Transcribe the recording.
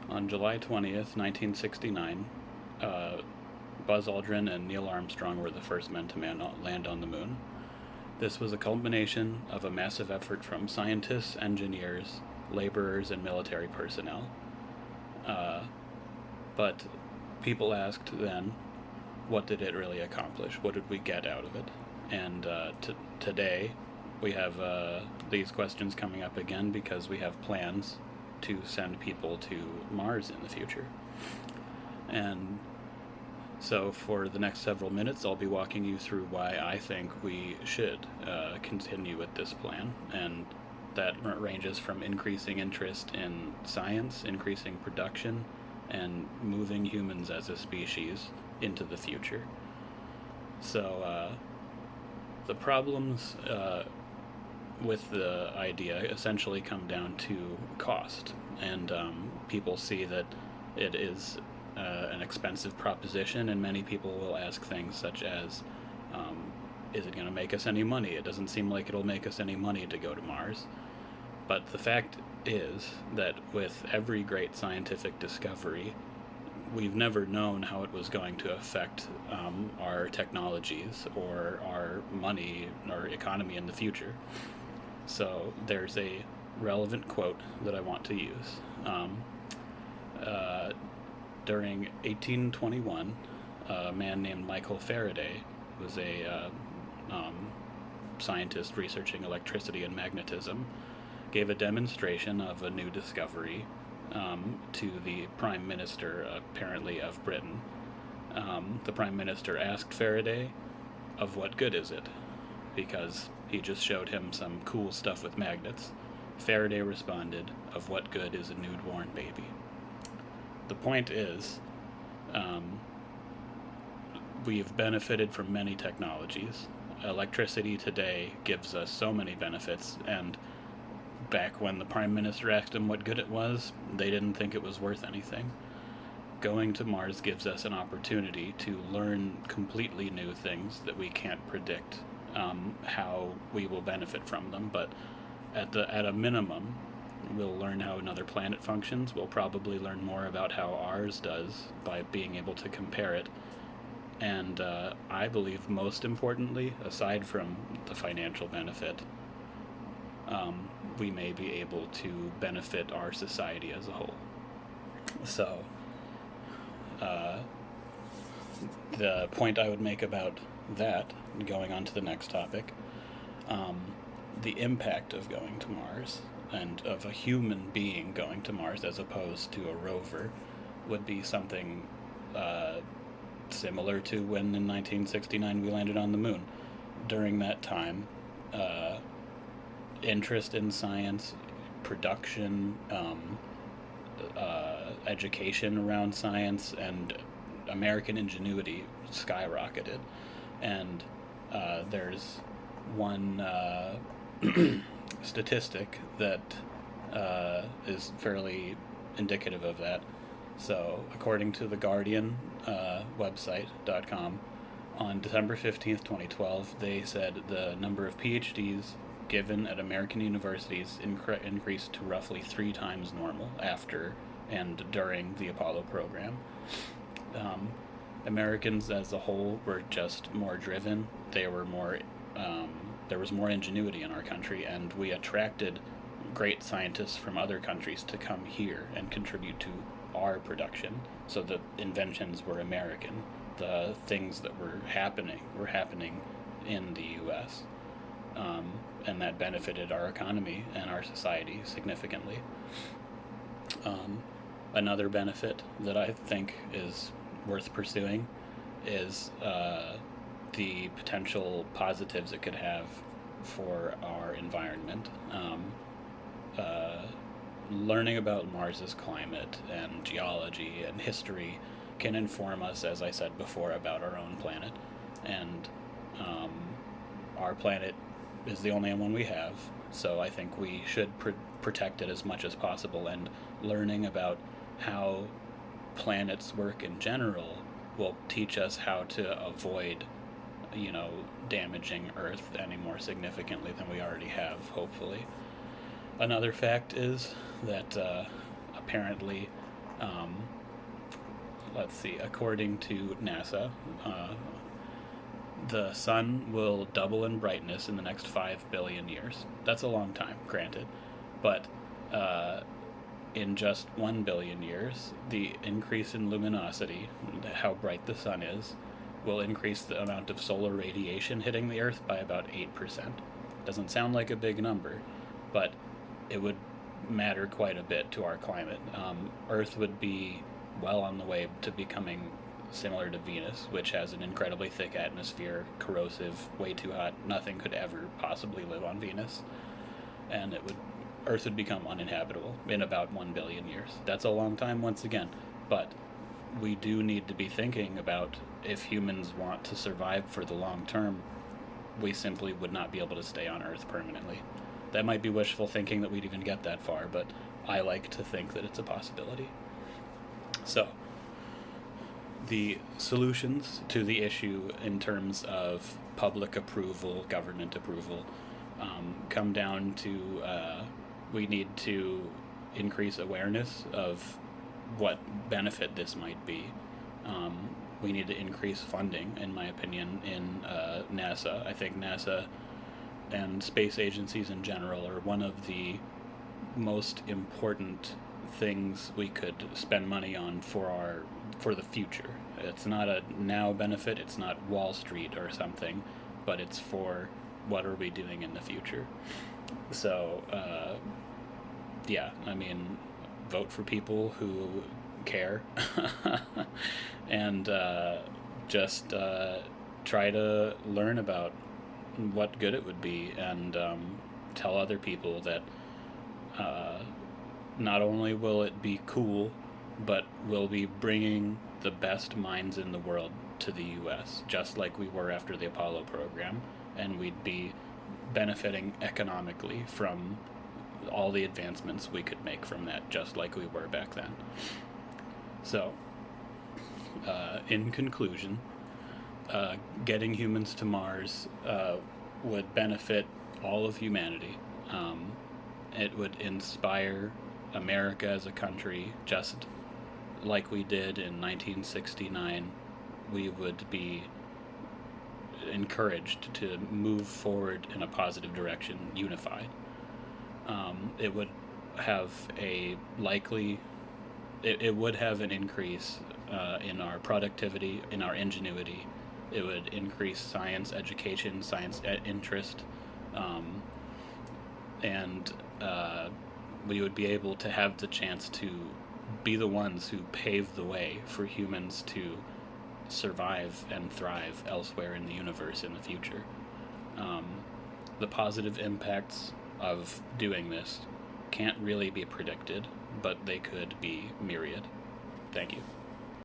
On July 20th, 1969, uh, Buzz Aldrin and Neil Armstrong were the first men to land on the moon. This was a culmination of a massive effort from scientists, engineers, laborers, and military personnel. Uh, but people asked then, what did it really accomplish? What did we get out of it? And today, we have these questions coming up again because we have plans to send people to Mars in the future. And so, for the next several minutes, I'll be walking you through why I think we should continue with this plan. And that ranges from increasing interest in science, increasing production, and moving humans as a species into the future. So, the problems with the idea essentially come down to cost. And people see that it is an expensive proposition, and many people will ask things such as, is it going to make us any money? It doesn't seem like it'll make us any money to go to Mars. But the fact is that with every great scientific discovery, we've never known how it was going to affect our technologies or our money or economy in the future. So there's a relevant quote that I want to use. Uh, During 1821, a man named Michael Faraday, who was a scientist researching electricity and magnetism, gave a demonstration of a new discovery to the Prime Minister, apparently, of Britain. The Prime Minister asked Faraday, of what good is it? Because he just showed him some cool stuff with magnets. Faraday responded, of what good is a newborn baby? The point is, we've benefited from many technologies. Electricity today gives us so many benefits, and back when the Prime Minister asked him what good it was, they didn't think it was worth anything. Going to Mars gives us an opportunity to learn completely new things that we can't predict how we will benefit from them, but at a minimum, we'll learn how another planet functions. We'll probably learn more about how ours does by being able to compare it. And I believe most importantly, aside from the financial benefit, we may be able to benefit our society as a whole. So, the point I would make about that, going on to the next topic, the impact of going to Mars and of a human being going to Mars as opposed to a rover would be something similar to when in 1969 we landed on the moon. During that time, interest in science, production, education around science, and American ingenuity skyrocketed. And there's one statistic that is fairly indicative of that. So, according to the Guardian website.com, on December 15th, 2012, they said the number of PhDs given at American universities increased to roughly 3 times normal after and during the Apollo program. Americans as a whole were just more driven. They were more, there was more ingenuity in our country, and we attracted great scientists from other countries to come here and contribute to our production. So the inventions were American. The things that were happening in the U.S. And that benefited our economy and our society significantly. Another benefit that I think is worth pursuing is the potential positives it could have for our environment. Learning about Mars's climate and geology and history can inform us, as I said before, about our own planet. And our planet is the only one we have, so I think we should protect it as much as possible. And learning about how planets work in general will teach us how to avoid, damaging Earth any more significantly than we already have, hopefully. Another fact is that apparently Um, let's see, according to NASA, the sun will double in brightness in the next 5 billion years. That's a long time, granted. But uh, in just 1 billion years, the increase in luminosity, how bright the sun is, will increase the amount of solar radiation hitting the Earth by about 8%. Doesn't sound like a big number, but it would matter quite a bit to our climate. Earth would be well on the way to becoming similar to Venus, which has an incredibly thick atmosphere, corrosive, way too hot. Nothing could ever possibly live on Venus, and Earth would become uninhabitable in about 1 billion years. That's a long time once again, but we do need to be thinking about if humans want to survive for the long term, we simply would not be able to stay on Earth permanently. That might be wishful thinking that we'd even get that far, but I like to think that it's a possibility. So, the solutions to the issue in terms of public approval, government approval, come down to we need to increase awareness of what benefit this might be. We need to increase funding, in my opinion, in NASA. I think NASA and space agencies in general are one of the most important things we could spend money on for the future. It's not a now benefit, it's not Wall Street or something, but it's for what are we doing in the future. So yeah, I mean, vote for people who care and just try to learn about what good it would be, and tell other people that uh, not only will it be cool, but we'll be bringing the best minds in the world to the US, just like we were after the Apollo program, and we'd be benefiting economically from all the advancements we could make from that, just like we were back then. So, in conclusion, getting humans to Mars would benefit all of humanity. It would inspire America as a country, just like we did in 1969. We would be encouraged to move forward in a positive direction, unified. It would have a likely, it would have an increase in our productivity, in our ingenuity. It would increase science education, science interest, um, and we would be able to have the chance to be the ones who pave the way for humans to survive and thrive elsewhere in the universe in the future. Um, the positive impacts of doing this can't really be predicted, but they could be myriad. Thank you.